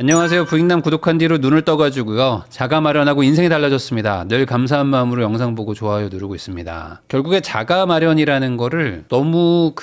안녕하세요. 부익남 구독한 뒤로 눈을 떠가지고요. 자가 마련하고 인생이 달라졌습니다. 늘 감사한 마음으로 영상 보고 좋아요 누르고 있습니다. 결국에 자가 마련이라는 거를 너무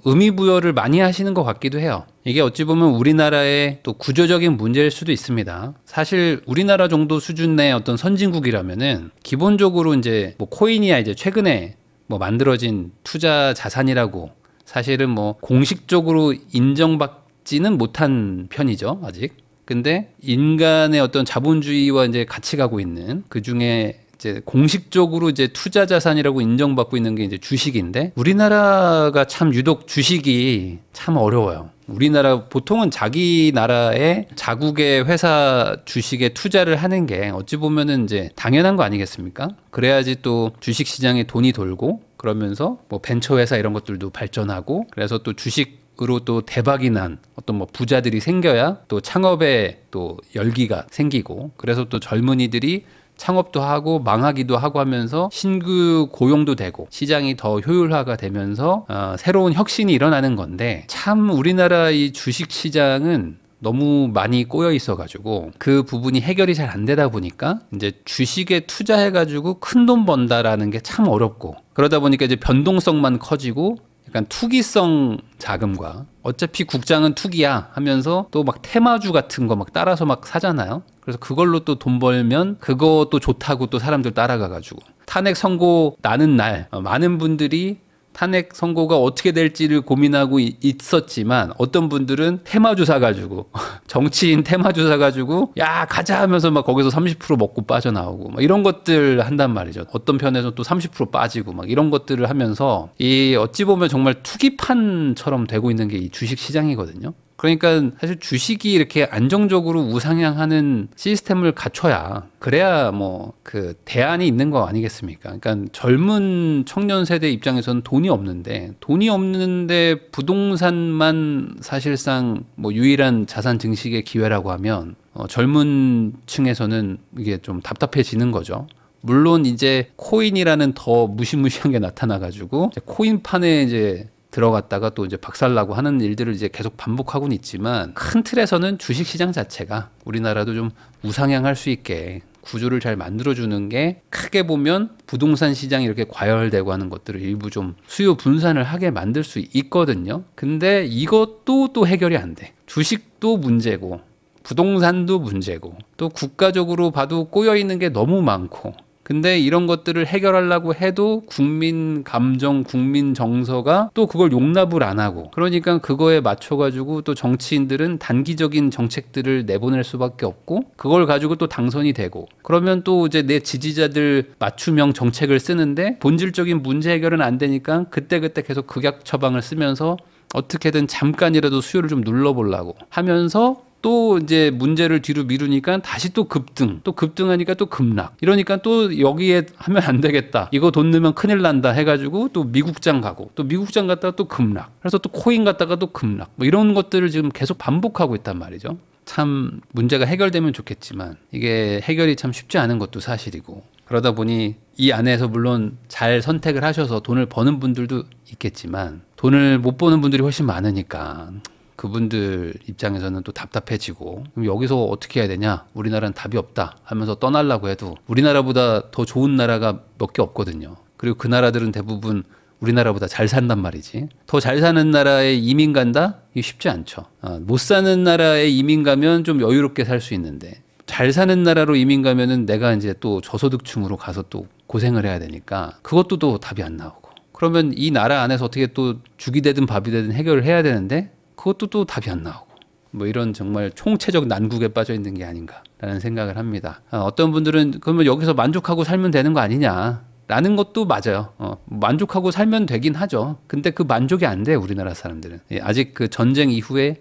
의미 부여를 많이 하시는 것 같기도 해요. 이게 어찌 보면 우리나라의 또 구조적인 문제일 수도 있습니다. 사실 우리나라 정도 수준의 어떤 선진국이라면은 기본적으로 이제 뭐 코인이야 이제 최근에 뭐 만들어진 투자 자산이라고 사실은 뭐 공식적으로 인정받지는 못한 편이죠, 아직. 근데 인간의 어떤 자본주의와 이제 같이 가고 있는 그 중에 이제 공식적으로 이제 투자 자산이라고 인정받고 있는 게 이제 주식인데 우리나라가 참 유독 주식이 참 어려워요. 우리나라 보통은 자기 나라의 자국의 회사 주식에 투자를 하는 게 어찌 보면은 이제 당연한 거 아니겠습니까? 그래야지 또 주식 시장에 돈이 돌고 그러면서 뭐 벤처 회사 이런 것들도 발전하고 그래서 또 주식으로 또 대박이 난 어떤 뭐 부자들이 생겨야 또 창업에 또 열기가 생기고 그래서 또 젊은이들이 창업도 하고 망하기도 하고 하면서 신규 고용도 되고 시장이 더 효율화가 되면서 새로운 혁신이 일어나는 건데 참 우리나라 이 주식 시장은 너무 많이 꼬여 있어가지고 그 부분이 해결이 잘 안 되다 보니까 이제 주식에 투자해가지고 큰 돈 번다라는 게 참 어렵고 그러다 보니까 이제 변동성만 커지고 약간 투기성 자금과 어차피 국장은 투기야 하면서 또 막 테마주 같은 거 막 따라서 막 사잖아요. 그래서 그걸로 또 돈 벌면 그것도 좋다고 또 사람들 따라가가지고 탄핵 선고 나는 날 많은 분들이 탄핵 선고가 어떻게 될지를 고민하고 있었지만 어떤 분들은 테마주 사가지고 정치인 테마주 사가지고 야 가자 하면서 막 거기서 30% 먹고 빠져나오고 막 이런 것들 한단 말이죠. 어떤 편에서 또 30% 빠지고 막 이런 것들을 하면서 이 어찌 보면 정말 투기판처럼 되고 있는 게 이 주식 시장이거든요. 그러니까 사실 주식이 이렇게 안정적으로 우상향하는 시스템을 갖춰야 그래야 뭐 그 대안이 있는 거 아니겠습니까? 그러니까 젊은 청년 세대 입장에서는 돈이 없는데 부동산만 사실상 뭐 유일한 자산 증식의 기회라고 하면 젊은 층에서는 이게 좀 답답해지는 거죠. 물론 이제 코인이라는 더 무시무시한 게 나타나가지고 코인판에 이제 들어갔다가 또 이제 박살나고 하는 일들을 이제 계속 반복하고는 있지만 큰 틀에서는 주식 시장 자체가 우리나라도 좀 우상향할 수 있게 구조를 잘 만들어주는 게 크게 보면 부동산 시장이 이렇게 과열되고 하는 것들을 일부 좀 수요 분산을 하게 만들 수 있거든요. 근데 이것도 또 해결이 안 돼. 주식도 문제고 부동산도 문제고 또 국가적으로 봐도 꼬여 있는 게 너무 많고 근데 이런 것들을 해결하려고 해도 국민 감정, 국민 정서가 또 그걸 용납을 안 하고 그러니까 그거에 맞춰가지고 또 정치인들은 단기적인 정책들을 내보낼 수밖에 없고 그걸 가지고 또 당선이 되고 그러면 또 이제 내 지지자들 맞춤형 정책을 쓰는데 본질적인 문제 해결은 안 되니까 그때그때 계속 극약 처방을 쓰면서 어떻게든 잠깐이라도 수요를 좀 눌러보려고 하면서 또 이제 문제를 뒤로 미루니까 다시 또 급등하니까 또 급락. 이러니까 또 여기에 하면 안 되겠다. 이거 돈 넣으면 큰일 난다 해가지고 또 미국장 가고 또 미국장 갔다가 또 급락. 그래서 또 코인 갔다가 또 급락. 뭐 이런 것들을 지금 계속 반복하고 있단 말이죠. 참 문제가 해결되면 좋겠지만 이게 해결이 참 쉽지 않은 것도 사실이고 그러다 보니 이 안에서 물론 잘 선택을 하셔서 돈을 버는 분들도 있겠지만 돈을 못 버는 분들이 훨씬 많으니까 그분들 입장에서는 또 답답해지고 그럼 여기서 어떻게 해야 되냐 우리나라는 답이 없다 하면서 떠나려고 해도 우리나라보다 더 좋은 나라가 몇 개 없거든요. 그리고 그 나라들은 대부분 우리나라보다 잘 산단 말이지. 더 잘 사는 나라에 이민 간다? 이게 쉽지 않죠. 못 사는 나라에 이민 가면 좀 여유롭게 살 수 있는데 잘 사는 나라로 이민 가면은 내가 이제 또 저소득층으로 가서 또 고생을 해야 되니까 그것도 또 답이 안 나오고 그러면 이 나라 안에서 어떻게 또 죽이 되든 밥이 되든 해결을 해야 되는데 그것도 또 답이 안 나오고 뭐 이런 정말 총체적 난국에 빠져 있는 게 아닌가라는 생각을 합니다. 어떤 분들은 그러면 여기서 만족하고 살면 되는 거 아니냐 라는 것도 맞아요. 만족하고 살면 되긴 하죠. 근데 그 만족이 안 돼 우리나라 사람들은. 아직 그 전쟁 이후에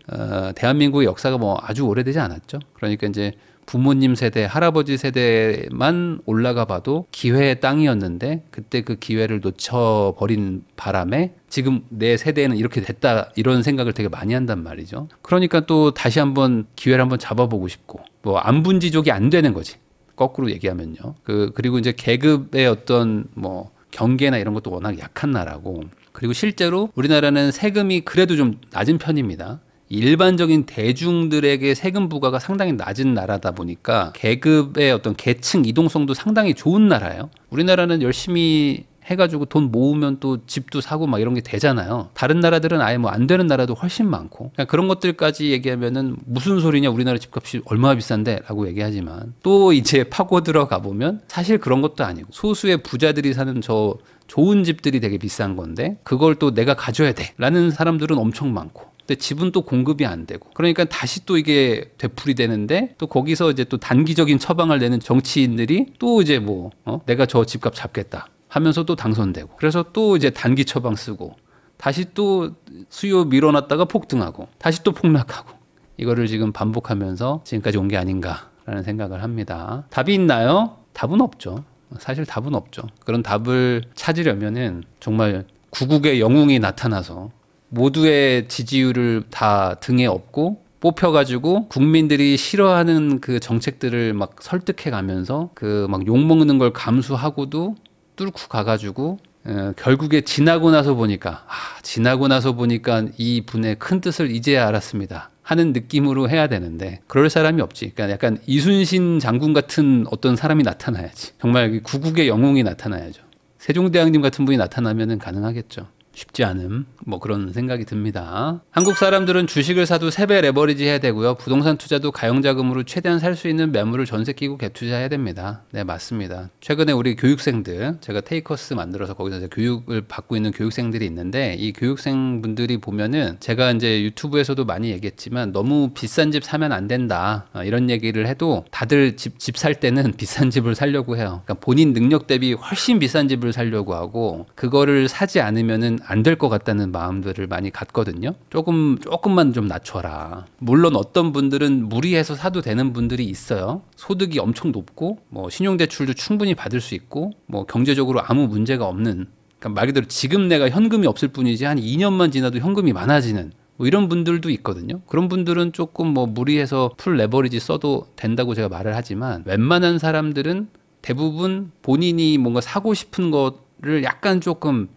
대한민국의 역사가 뭐 아주 오래되지 않았죠. 그러니까 이제 부모님 세대, 할아버지 세대만 올라가 봐도 기회의 땅이었는데 그때 그 기회를 놓쳐버린 바람에 지금 내 세대는 이렇게 됐다 이런 생각을 되게 많이 한단 말이죠. 그러니까 또 다시 한번 기회를 한번 잡아보고 싶고 뭐 안분지족이 안 되는 거지. 거꾸로 얘기하면요. 그리고 이제 계급의 어떤 뭐 경계나 이런 것도 워낙 약한 나라고 그리고 실제로 우리나라는 세금이 그래도 좀 낮은 편입니다. 일반적인 대중들에게 세금 부과가 상당히 낮은 나라다 보니까 계급의 어떤 계층 이동성도 상당히 좋은 나라예요. 우리나라는 열심히 해가지고 돈 모으면 또 집도 사고 막 이런 게 되잖아요. 다른 나라들은 아예 뭐 안 되는 나라도 훨씬 많고, 그러니까 그런 것들까지 얘기하면은 무슨 소리냐, 우리나라 집값이 얼마나 비싼데 라고 얘기하지만, 또 이제 파고 들어가 보면 사실 그런 것도 아니고 소수의 부자들이 사는 저 좋은 집들이 되게 비싼 건데 그걸 또 내가 가져야 돼 라는 사람들은 엄청 많고, 근데 집은 또 공급이 안 되고, 그러니까 다시 또 이게 되풀이 되는데, 또 거기서 이제 또 단기적인 처방을 내는 정치인들이 또 이제 뭐 내가 저 집값 잡겠다 하면서 또 당선되고, 그래서 또 이제 단기 처방 쓰고, 다시 또 수요 밀어놨다가 폭등하고, 다시 또 폭락하고, 이거를 지금 반복하면서 지금까지 온 게 아닌가라는 생각을 합니다. 답이 있나요? 답은 없죠. 사실 답은 없죠. 그런 답을 찾으려면은 정말 구국의 영웅이 나타나서 모두의 지지율을 다 등에 업고 뽑혀가지고 국민들이 싫어하는 그 정책들을 막 설득해 가면서 그 막 욕먹는 걸 감수하고도 뚫고 가가지고 결국에 지나고 나서 보니까 이 분의 큰 뜻을 이제야 알았습니다 하는 느낌으로 해야 되는데, 그럴 사람이 없지. 그러니까 약간 이순신 장군 같은 어떤 사람이 나타나야지. 정말 구국의 영웅이 나타나야죠. 세종대왕님 같은 분이 나타나면은 가능하겠죠. 쉽지 않음, 뭐 그런 생각이 듭니다. 한국 사람들은 주식을 사도 3배 레버리지 해야 되고요. 부동산 투자도 가용자금으로 최대한 살 수 있는 매물을 전세 끼고 갭투자해야 됩니다. 네, 맞습니다. 최근에 우리 교육생들, 제가 테이커스 만들어서 거기서 이제 교육을 받고 있는 교육생들이 있는데, 이 교육생분들이 보면은 제가 이제 유튜브에서도 많이 얘기했지만 너무 비싼 집 사면 안 된다 이런 얘기를 해도 다들 집 살 때는 비싼 집을 사려고 해요. 그러니까 본인 능력 대비 훨씬 비싼 집을 사려고 하고, 그거를 사지 않으면은 안 될 것 같다는 마음들을 많이 갖거든요. 조금만 좀 낮춰라. 물론 어떤 분들은 무리해서 사도 되는 분들이 있어요. 소득이 엄청 높고 뭐 신용대출도 충분히 받을 수 있고 뭐 경제적으로 아무 문제가 없는, 그러니까 말 그대로 지금 내가 현금이 없을 뿐이지 한 2년만 지나도 현금이 많아지는 뭐 이런 분들도 있거든요. 그런 분들은 조금 뭐 무리해서 풀 레버리지 써도 된다고 제가 말을 하지만, 웬만한 사람들은 대부분 본인이 뭔가 사고 싶은 것을 약간 좀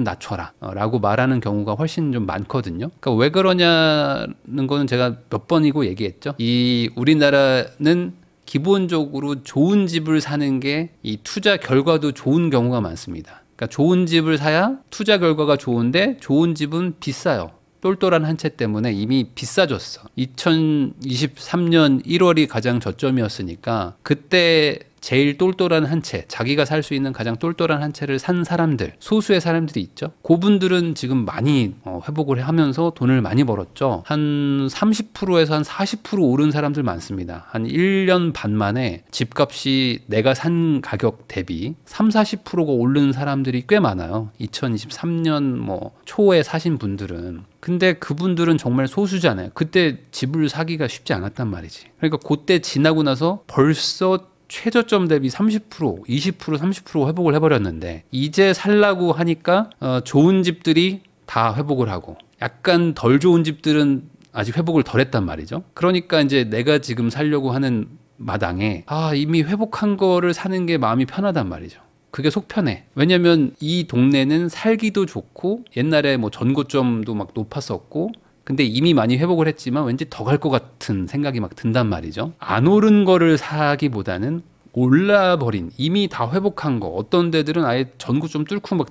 낮춰라 라고 말하는 경우가 훨씬 좀 많거든요. 그러니까 왜 그러냐는 거는 제가 몇 번이고 얘기했죠. 이 우리나라는 기본적으로 좋은 집을 사는 게 이 투자 결과도 좋은 경우가 많습니다. 그러니까 좋은 집을 사야 투자 결과가 좋은데, 좋은 집은 비싸요. 똘똘한 한 채 때문에 이미 비싸졌어. 2023년 1월이 가장 저점이었으니까 그때 제일 똘똘한 한 채, 자기가 살 수 있는 가장 똘똘한 한 채를 산 사람들, 소수의 사람들이 있죠. 그분들은 지금 많이 회복을 하면서 돈을 많이 벌었죠. 한 30%에서 한 40% 오른 사람들 많습니다. 한 1년 반 만에 집값이 내가 산 가격 대비 30-40%가 오른 사람들이 꽤 많아요. 2023년 뭐 초에 사신 분들은. 근데 그분들은 정말 소수잖아요. 그때 집을 사기가 쉽지 않았단 말이지. 그러니까 그때 지나고 나서 벌써 최저점 대비 30%, 20%, 30% 회복을 해버렸는데, 이제 살라고 하니까 좋은 집들이 다 회복을 하고 약간 덜 좋은 집들은 아직 회복을 덜 했단 말이죠. 그러니까 이제 내가 지금 살려고 하는 마당에 이미 회복한 거를 사는 게 마음이 편하단 말이죠. 그게 속 편해. 왜냐면 이 동네는 살기도 좋고 옛날에 뭐 전고점도 막 높았었고, 근데 이미 많이 회복을 했지만 왠지 더 갈 것 같은 생각이 막 든단 말이죠. 안 오른 거를 사기보다는 올라버린, 이미 다 회복한 거, 어떤 데들은 아예 전고점 뚫고 막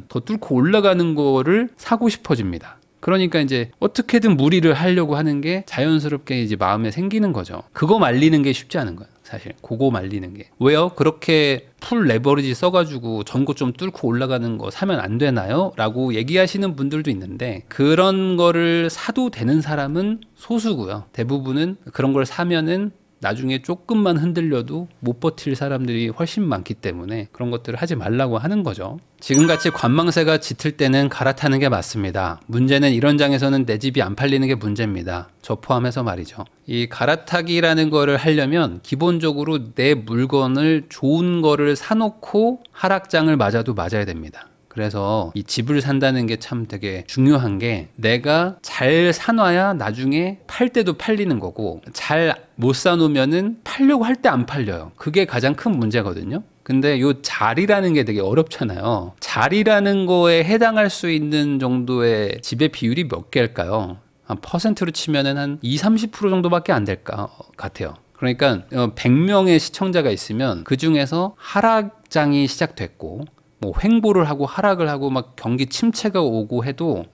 더 뚫고 올라가는 거를 사고 싶어집니다. 그러니까 이제 어떻게든 무리를 하려고 하는 게 자연스럽게 이제 마음에 생기는 거죠. 그거 말리는 게 쉽지 않은 거예요. 사실 그거 말리는 게. 왜요? 그렇게 풀 레버리지 써가지고 전고점 뚫고 올라가는 거 사면 안 되나요? 라고 얘기하시는 분들도 있는데, 그런 거를 사도 되는 사람은 소수고요. 대부분은 그런 걸 사면은 나중에 조금만 흔들려도 못 버틸 사람들이 훨씬 많기 때문에 그런 것들을 하지 말라고 하는 거죠. 지금같이 관망세가 짙을 때는 갈아타는 게 맞습니다. 문제는 이런 장에서는 내 집이 안 팔리는 게 문제입니다. 저 포함해서 말이죠. 이 갈아타기라는 거를 하려면 기본적으로 내 물건을 좋은 거를 사놓고 하락장을 맞아도 맞아야 됩니다. 그래서 이 집을 산다는 게 참 되게 중요한 게, 내가 잘 사놔야 나중에 팔 때도 팔리는 거고, 잘 못 사놓으면은 팔려고 할 때 안 팔려요. 그게 가장 큰 문제거든요. 근데 요 잘이라는 게 되게 어렵잖아요. 잘이라는 거에 해당할 수 있는 정도의 집의 비율이 몇 개일까요? 한 퍼센트로 치면은 한 20-30% 정도밖에 안 될 것 같아요. 그러니까 100명의 시청자가 있으면 그 중에서 하락장이 시작됐고 뭐 횡보를 하고 하락을 하고 막 경기 침체가 오고 해도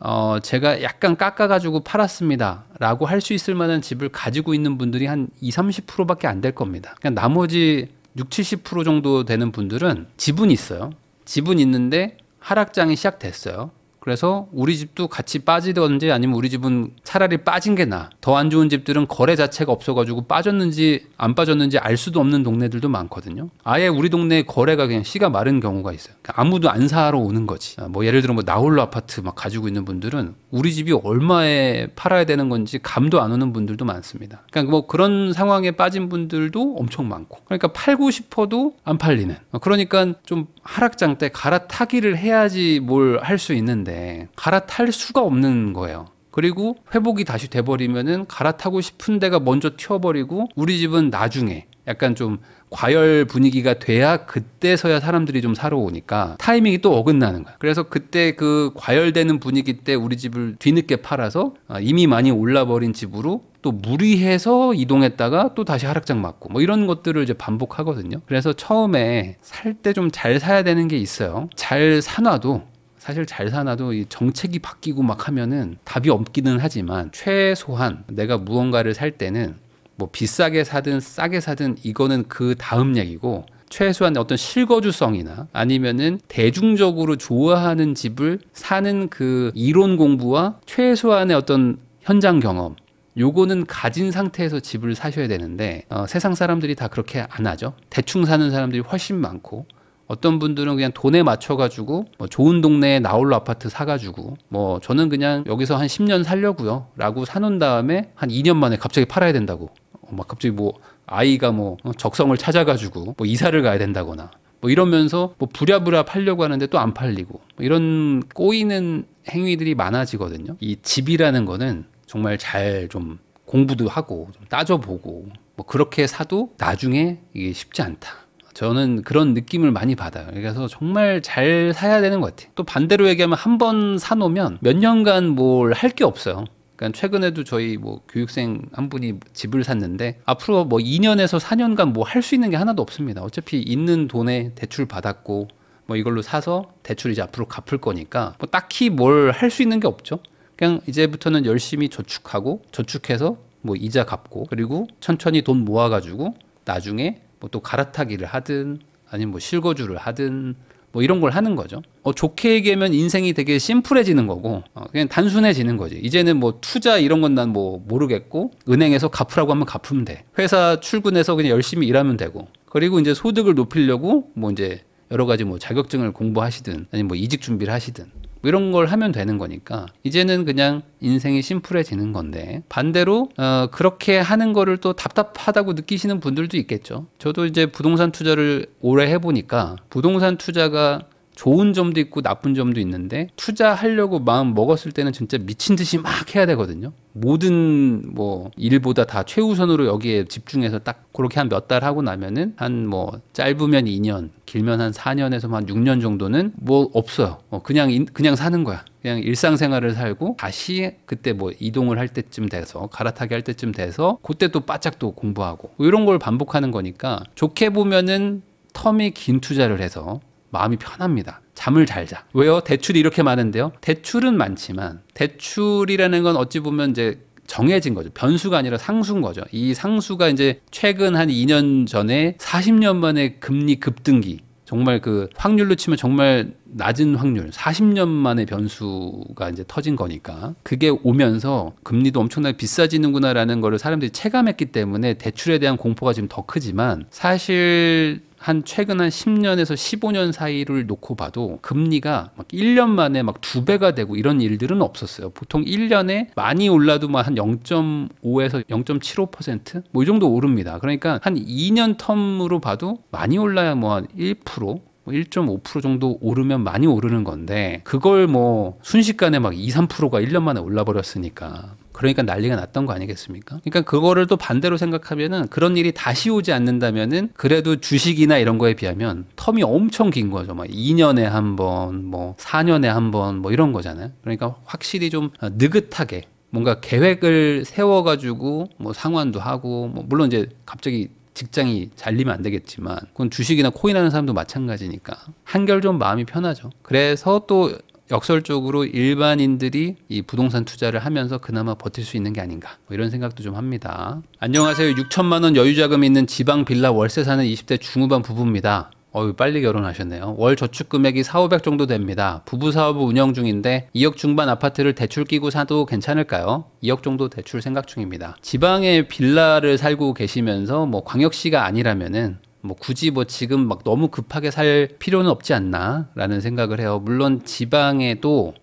제가 약간 깎아가지고 팔았습니다 라고 할 수 있을 만한 집을 가지고 있는 분들이 한 20-30%밖에 안 될 겁니다. 그냥 나머지 60-70% 정도 되는 분들은 집은 있어요. 집은 있는데 하락장이 시작됐어요. 그래서 우리 집도 같이 빠지던지 아니면 우리 집은 차라리 빠진 게 나아. 더 안 좋은 집들은 거래 자체가 없어가지고 빠졌는지 안 빠졌는지 알 수도 없는 동네들도 많거든요. 아예 우리 동네 거래가 그냥 씨가 마른 경우가 있어요. 아무도 안 사러 오는 거지. 뭐 예를 들어 뭐 나홀로 아파트 막 가지고 있는 분들은 우리 집이 얼마에 팔아야 되는 건지 감도 안 오는 분들도 많습니다. 그러니까 뭐 그런 상황에 빠진 분들도 엄청 많고. 그러니까 팔고 싶어도 안 팔리는. 그러니까 좀 하락장 때 갈아타기를 해야지 뭘 할 수 있는데 갈아탈 수가 없는 거예요. 그리고 회복이 다시 돼버리면은 갈아타고 싶은 데가 먼저 튀어버리고 우리 집은 나중에 약간 좀 과열 분위기가 돼야 그때서야 사람들이 좀 사러 오니까 타이밍이 또 어긋나는 거야. 그래서 그때 그 과열되는 분위기 때 우리 집을 뒤늦게 팔아서 이미 많이 올라버린 집으로 또 무리해서 이동했다가 또 다시 하락장 맞고 뭐 이런 것들을 이제 반복하거든요. 그래서 처음에 살 때 좀 잘 사야 되는 게 있어요. 잘 사놔도 사실 잘 사놔도 이 정책이 바뀌고 막 하면은 답이 없기는 하지만 최소한 내가 무언가를 살 때는 뭐 비싸게 사든 싸게 사든 이거는 그 다음 얘기고 최소한 어떤 실거주성이나 아니면은 대중적으로 좋아하는 집을 사는 그 이론 공부와 최소한의 어떤 현장 경험 요거는 가진 상태에서 집을 사셔야 되는데 세상 사람들이 다 그렇게 안 하죠. 대충 사는 사람들이 훨씬 많고 어떤 분들은 그냥 돈에 맞춰가지고 뭐 좋은 동네에 나홀로 아파트 사가지고 뭐 저는 그냥 여기서 한 10년 살려고요 라고 사놓은 다음에 한 2년 만에 갑자기 팔아야 된다고 막 갑자기 뭐 아이가 뭐 적성을 찾아가지고 뭐 이사를 가야 된다거나 뭐 이러면서 뭐 부랴부랴 팔려고 하는데 또 안 팔리고 뭐 이런 꼬이는 행위들이 많아지거든요. 이 집이라는 거는 정말 잘 좀 공부도 하고 좀 따져보고 뭐 그렇게 사도 나중에 이게 쉽지 않다. 저는 그런 느낌을 많이 받아요. 그래서 정말 잘 사야 되는 것 같아요. 또 반대로 얘기하면 한 번 사놓으면 몇 년간 뭘 할 게 없어요. 그러니까 최근에도 저희 뭐 교육생 한 분이 집을 샀는데 앞으로 뭐 2년에서 4년간 뭐 할 수 있는 게 하나도 없습니다. 어차피 있는 돈에 대출 받았고 뭐 이걸로 사서 대출 이제 앞으로 갚을 거니까 뭐 딱히 뭘 할 수 있는 게 없죠. 그냥 이제부터는 열심히 저축해서 뭐 이자 갚고 그리고 천천히 돈 모아가지고 나중에 뭐 또 갈아타기를 하든 아니면 뭐 실거주를 하든 뭐 이런 걸 하는 거죠. 좋게 얘기하면 인생이 되게 심플해지는 거고 그냥 단순해지는 거지. 이제는 뭐 투자 이런 건 난 뭐 모르겠고 은행에서 갚으라고 하면 갚으면 돼. 회사 출근해서 그냥 열심히 일하면 되고 그리고 이제 소득을 높이려고 뭐 이제 여러 가지 뭐 자격증을 공부하시든 아니면 뭐 이직 준비를 하시든 뭐 이런 걸 하면 되는 거니까 이제는 그냥 인생이 심플해지는 건데 반대로 그렇게 하는 거를 또 답답하다고 느끼시는 분들도 있겠죠. 저도 이제 부동산 투자를 오래 해보니까 부동산 투자가 좋은 점도 있고 나쁜 점도 있는데 투자하려고 마음 먹었을 때는 진짜 미친 듯이 막 해야 되거든요. 모든 뭐 일보다 다 최우선으로 여기에 집중해서 딱 그렇게 한 몇 달 하고 나면은 한 뭐 짧으면 2년, 길면 한 4년에서 한 6년 정도는 뭐 없어요. 그냥 사는 거야. 그냥 일상생활을 살고 다시 그때 뭐 이동을 할 때쯤 돼서 갈아타기 할 때쯤 돼서 그때 또 바짝 또 공부하고 뭐 이런 걸 반복하는 거니까 좋게 보면은 텀이 긴 투자를 해서 마음이 편합니다. 잠을 잘 자. 왜요? 대출이 이렇게 많은데요. 대출은 많지만 대출이라는 건 어찌 보면 이제 정해진 거죠. 변수가 아니라 상수인 거죠. 이 상수가 이제 최근 한 2년 전에 40년 만에 금리 급등기. 정말 그 확률로 치면 정말 낮은 확률, 40년 만에 변수가 이제 터진 거니까 그게 오면서 금리도 엄청나게 비싸지는구나라는 거를 사람들이 체감했기 때문에 대출에 대한 공포가 지금 더 크지만 사실 한 최근 한 10년에서 15년 사이를 놓고 봐도 금리가 막 1년 만에 막 2배가 되고 이런 일들은 없었어요. 보통 1년에 많이 올라도 막 한 0.5에서 0.75%? 뭐 이 정도 오릅니다. 그러니까 한 2년 텀으로 봐도 많이 올라야 뭐 한 1%? 1.5% 정도 오르면 많이 오르는 건데 그걸 뭐 순식간에 막 2, 3%가 1년 만에 올라버렸으니까 그러니까 난리가 났던 거 아니겠습니까? 그러니까 그거를 또 반대로 생각하면은 그런 일이 다시 오지 않는다면은 그래도 주식이나 이런 거에 비하면 텀이 엄청 긴 거죠. 막 2년에 한 번, 뭐 4년에 한 번, 뭐 이런 거잖아요. 그러니까 확실히 좀 느긋하게 뭔가 계획을 세워가지고 뭐 상환도 하고, 뭐 물론 이제 갑자기 직장이 잘리면 안 되겠지만, 그건 주식이나 코인 하는 사람도 마찬가지니까 한결 좀 마음이 편하죠. 그래서 또 역설적으로 일반인들이 이 부동산 투자를 하면서 그나마 버틸 수 있는 게 아닌가, 뭐 이런 생각도 좀 합니다. 안녕하세요. 6천만 원 여유자금 있는 지방 빌라 월세 사는 20대 중후반 부부입니다. 빨리 결혼하셨네요. 월 저축 금액이 4,500 정도 됩니다. 부부 사업을 운영 중인데 2억 중반 아파트를 대출 끼고 사도 괜찮을까요? 2억 정도 대출 생각 중입니다. 지방에 빌라를 살고 계시면서 뭐 광역시가 아니라면은 뭐 굳이 뭐 지금 막 너무 급하게 살 필요는 없지 않나 라는 생각을 해요. 물론 지방에도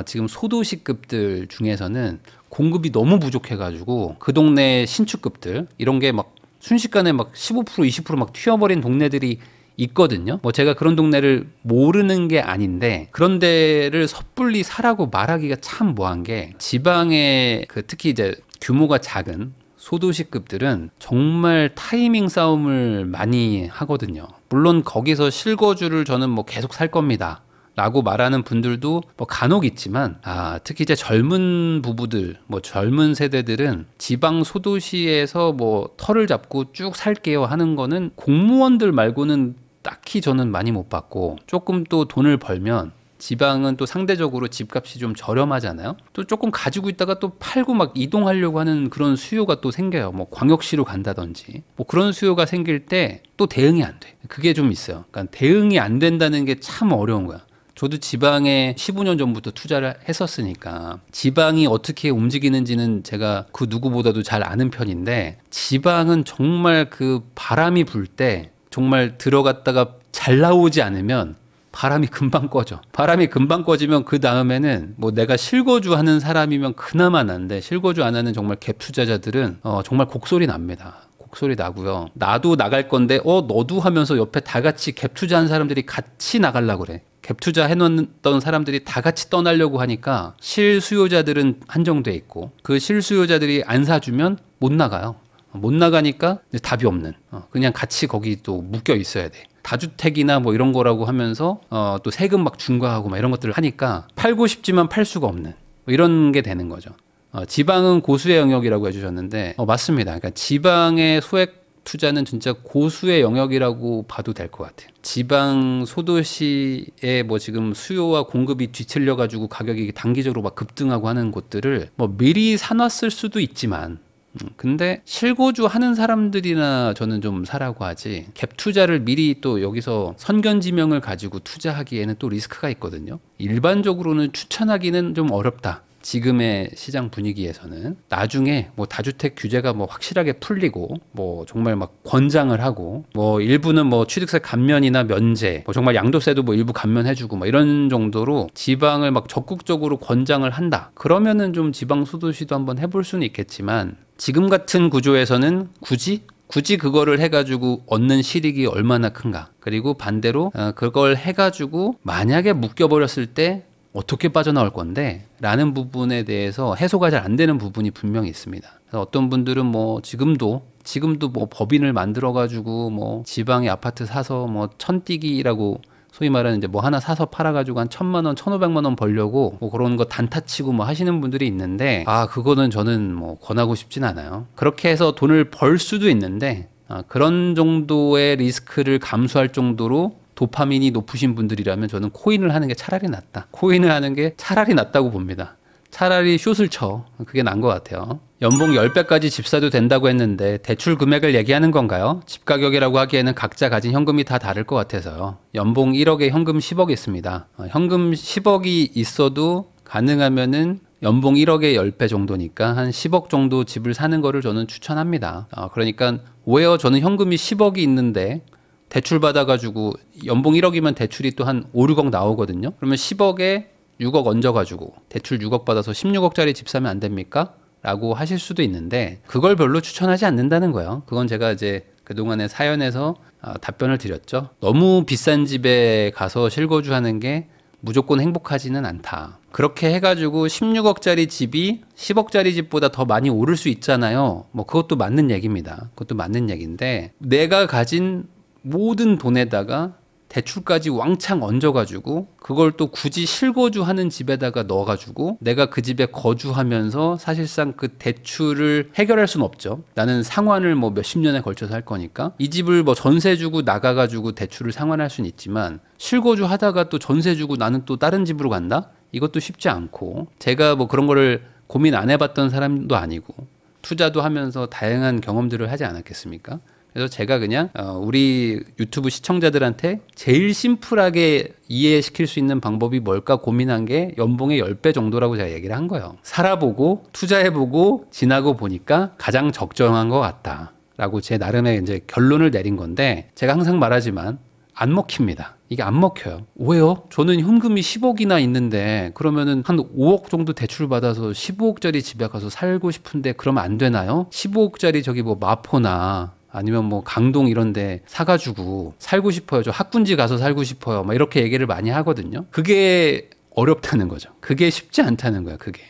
지금 소도시급들 중에서는 공급이 너무 부족해가지고 그 동네 신축급들 이런 게 막 순식간에 막 15% 20% 막 튀어버린 동네들이 있거든요. 뭐 제가 그런 동네를 모르는 게 아닌데 그런 데를 섣불리 사라고 말하기가 참 뭐한 게, 지방에 그 특히 이제 규모가 작은 소도시급들은 정말 타이밍 싸움을 많이 하거든요. 물론 거기서 실거주를 저는 뭐 계속 살 겁니다 라고 말하는 분들도 뭐 간혹 있지만, 특히 이제 젊은 부부들, 뭐 젊은 세대들은 지방 소도시에서 뭐 터를 잡고 쭉 살게요 하는 거는 공무원들 말고는 딱히 저는 많이 못 봤고, 조금 또 돈을 벌면 지방은 또 상대적으로 집값이 좀 저렴하잖아요. 또 조금 가지고 있다가 또 팔고 막 이동하려고 하는 그런 수요가 또 생겨요. 뭐 광역시로 간다든지 뭐 그런 수요가 생길 때 또 대응이 안 돼. 그게 좀 있어요. 그러니까 대응이 안 된다는 게 참 어려운 거야. 저도 지방에 15년 전부터 투자를 했었으니까 지방이 어떻게 움직이는지는 제가 그 누구보다도 잘 아는 편인데, 지방은 정말 그 바람이 불 때 정말 들어갔다가 잘 나오지 않으면 바람이 금방 꺼져. 바람이 금방 꺼지면 그 다음에는 뭐 내가 실거주 하는 사람이면 그나마 난데, 실거주 안 하는 정말 갭 투자자들은 정말 곡소리 납니다. 곡소리 나고요. 나도 나갈 건데 너도 하면서 옆에 다 같이 갭 투자한 사람들이 같이 나가려고 그래. 갭 투자 해놓던 사람들이 다 같이 떠나려고 하니까 실수요자들은 한정돼 있고, 그 실수요자들이 안 사주면 못 나가요. 못 나가니까 답이 없는, 그냥 같이 거기 또 묶여 있어야 돼. 다주택이나 뭐 이런 거라고 하면서 또 세금 막 중과하고 막 이런 것들을 하니까 팔고 싶지만 팔 수가 없는, 뭐 이런 게 되는 거죠. 지방은 고수의 영역이라고 해주셨는데 맞습니다. 그러니까 지방의 소액 투자는 진짜 고수의 영역이라고 봐도 될 것 같아요. 지방 소도시에 뭐 지금 수요와 공급이 뒤틀려 가지고 가격이 단기적으로 막 급등하고 하는 곳들을 뭐 미리 사놨을 수도 있지만, 근데 실거주 하는 사람들이나 저는 좀 사라고 하지, 갭 투자를 미리 또 여기서 선견지명을 가지고 투자하기에는 또 리스크가 있거든요. 일반적으로는 추천하기는 좀 어렵다. 지금의 시장 분위기에서는 나중에 뭐 다주택 규제가 뭐 확실하게 풀리고 뭐 정말 막 권장을 하고 뭐 일부는 뭐 취득세 감면이나 면제, 뭐 정말 양도세도 뭐 일부 감면해주고 뭐 이런 정도로 지방을 막 적극적으로 권장을 한다. 그러면은 좀 지방 소도시도 한번 해볼 수는 있겠지만, 지금 같은 구조에서는 굳이 그거를 해가지고 얻는 실익이 얼마나 큰가. 그리고 반대로 그걸 해가지고 만약에 묶여버렸을 때 어떻게 빠져나올 건데 라는 부분에 대해서 해소가 잘 안 되는 부분이 분명히 있습니다. 그래서 어떤 분들은 뭐 지금도 뭐 법인을 만들어 가지고 뭐 지방에 아파트 사서 뭐 천띄기라고 소위 말하는 이제 뭐 하나 사서 팔아 가지고 한 1,000만 원, 1,500만 원 벌려고 뭐 그런 거 단타치고 뭐 하시는 분들이 있는데, 그거는 저는 뭐 권하고 싶진 않아요. 그렇게 해서 돈을 벌 수도 있는데 그런 정도의 리스크를 감수할 정도로 도파민이 높으신 분들이라면 저는 코인을 하는 게 차라리 낫다. 코인을 하는 게 차라리 낫다고 봅니다. 차라리 숏을 쳐. 그게 나은 것 같아요. 연봉 10배까지 집 사도 된다고 했는데 대출 금액을 얘기하는 건가요? 집 가격이라고 하기에는 각자 가진 현금이 다 다를 것 같아서요. 연봉 1억에 현금 10억 있습니다. 현금 10억이 있어도 가능하면은 연봉 1억의 10배 정도니까 한 10억 정도 집을 사는 거를 저는 추천합니다. 그러니까 왜요? 저는 현금이 10억이 있는데 대출 받아가지고 연봉 1억이면 대출이 또 한 5, 6억 나오거든요. 그러면 10억에 6억 얹어가지고 대출 6억 받아서 16억짜리 집 사면 안 됩니까? 라고 하실 수도 있는데, 그걸 별로 추천하지 않는다는 거예요. 그건 제가 이제 그동안의 사연에서 답변을 드렸죠. 너무 비싼 집에 가서 실거주하는 게 무조건 행복하지는 않다. 그렇게 해가지고 16억짜리 집이 10억짜리 집보다 더 많이 오를 수 있잖아요. 뭐 그것도 맞는 얘기입니다. 그것도 맞는 얘기인데, 내가 가진 모든 돈에다가 대출까지 왕창 얹어가지고 그걸 또 굳이 실거주하는 집에다가 넣어가지고 내가 그 집에 거주하면서 사실상 그 대출을 해결할 수는 없죠. 나는 상환을 뭐 몇십 년에 걸쳐서 할 거니까 이 집을 뭐 전세 주고 나가가지고 대출을 상환할 수는 있지만 실거주 하다가 또 전세 주고 나는 또 다른 집으로 간다? 이것도 쉽지 않고 제가 뭐 그런 거를 고민 안 해봤던 사람도 아니고 투자도 하면서 다양한 경험들을 하지 않았겠습니까? 그래서 제가 그냥 우리 유튜브 시청자들한테 제일 심플하게 이해시킬 수 있는 방법이 뭘까 고민한 게 연봉의 10배 정도라고 제가 얘기를 한 거예요. 살아보고 투자해보고 지나고 보니까 가장 적정한 것 같다라고 제 나름의 이제 결론을 내린 건데 제가 항상 말하지만 안 먹힙니다. 이게 안 먹혀요. 왜요? 저는 현금이 10억이나 있는데 그러면은 한 5억 정도 대출 받아서 15억짜리 집에 가서 살고 싶은데 그러면 안 되나요? 15억짜리 저기 뭐 마포나 아니면 뭐 강동 이런 데 사가지고 살고 싶어요. 저 학군지 가서 살고 싶어요. 막 이렇게 얘기를 많이 하거든요. 그게 어렵다는 거죠. 그게 쉽지 않다는 거야, 그게.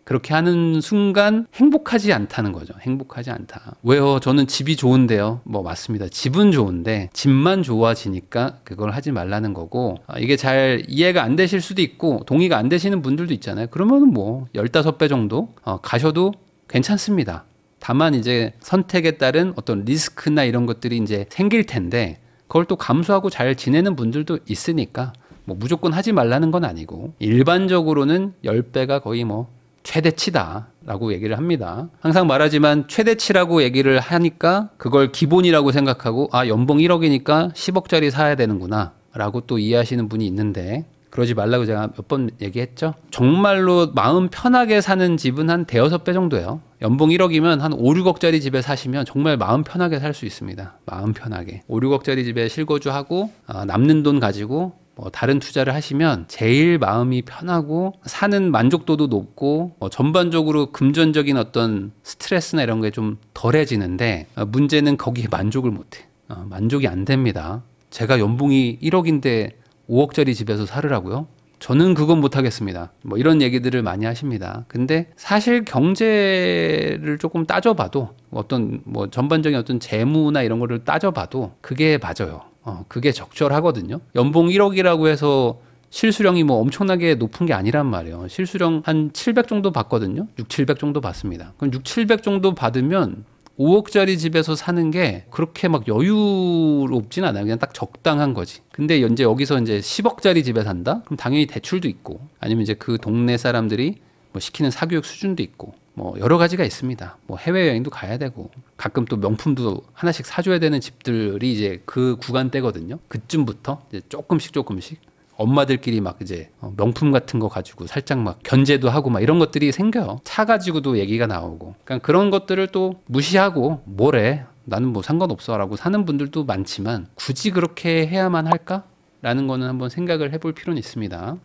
그렇게 하는 순간 행복하지 않다는 거죠. 행복하지 않다. 왜요? 저는 집이 좋은데요. 뭐 맞습니다. 집은 좋은데 집만 좋아지니까 그걸 하지 말라는 거고 이게 잘 이해가 안 되실 수도 있고 동의가 안 되시는 분들도 있잖아요. 그러면은 뭐 15배 정도 가셔도 괜찮습니다. 다만 이제 선택에 따른 어떤 리스크나 이런 것들이 이제 생길 텐데 그걸 또 감수하고 잘 지내는 분들도 있으니까 뭐 무조건 하지 말라는 건 아니고 일반적으로는 10배가 거의 뭐 최대치다라고 얘기를 합니다. 항상 말하지만 최대치라고 얘기를 하니까 그걸 기본이라고 생각하고 연봉 1억이니까 10억짜리 사야 되는구나 라고 또 이해하시는 분이 있는데 그러지 말라고 제가 몇 번 얘기했죠. 정말로 마음 편하게 사는 집은 한 대여섯 배 정도예요. 연봉 1억이면 한 5, 6억짜리 집에 사시면 정말 마음 편하게 살 수 있습니다. 마음 편하게. 5, 6억짜리 집에 실거주하고 남는 돈 가지고 뭐 다른 투자를 하시면 제일 마음이 편하고 사는 만족도도 높고 전반적으로 금전적인 어떤 스트레스나 이런 게 좀 덜해지는데 문제는 거기에 만족을 못해. 만족이 안 됩니다. 제가 연봉이 1억인데 5억짜리 집에서 살으라고요? 저는 그건 못하겠습니다. 뭐 이런 얘기들을 많이 하십니다. 근데 사실 경제를 조금 따져봐도 어떤 뭐 전반적인 어떤 재무나 이런 거를 따져봐도 그게 맞아요. 그게 적절하거든요. 연봉 1억이라고 해서 실수령이 뭐 엄청나게 높은 게 아니란 말이에요. 실수령 한 700 정도 받거든요. 6, 700 정도 받습니다. 그럼 6, 700 정도 받으면 5억짜리 집에서 사는 게 그렇게 막 여유롭진 않아요. 그냥 딱 적당한 거지. 근데 이제 여기서 이제 10억짜리 집에 산다? 그럼 당연히 대출도 있고 아니면 이제 그 동네 사람들이 뭐 시키는 사교육 수준도 있고 뭐 여러 가지가 있습니다. 뭐 해외여행도 가야 되고 가끔 또 명품도 하나씩 사줘야 되는 집들이 이제 그 구간대거든요. 그쯤부터 이제 조금씩 엄마들끼리 막 이제 명품 같은 거 가지고 살짝 막 견제도 하고 막 이런 것들이 생겨요. 차 가지고도 얘기가 나오고. 그러니까 그런 것들을 또 무시하고 뭐래? 나는 뭐 상관없어 라고 사는 분들도 많지만 굳이 그렇게 해야만 할까? 라는 거는 한번 생각을 해볼 필요는 있습니다.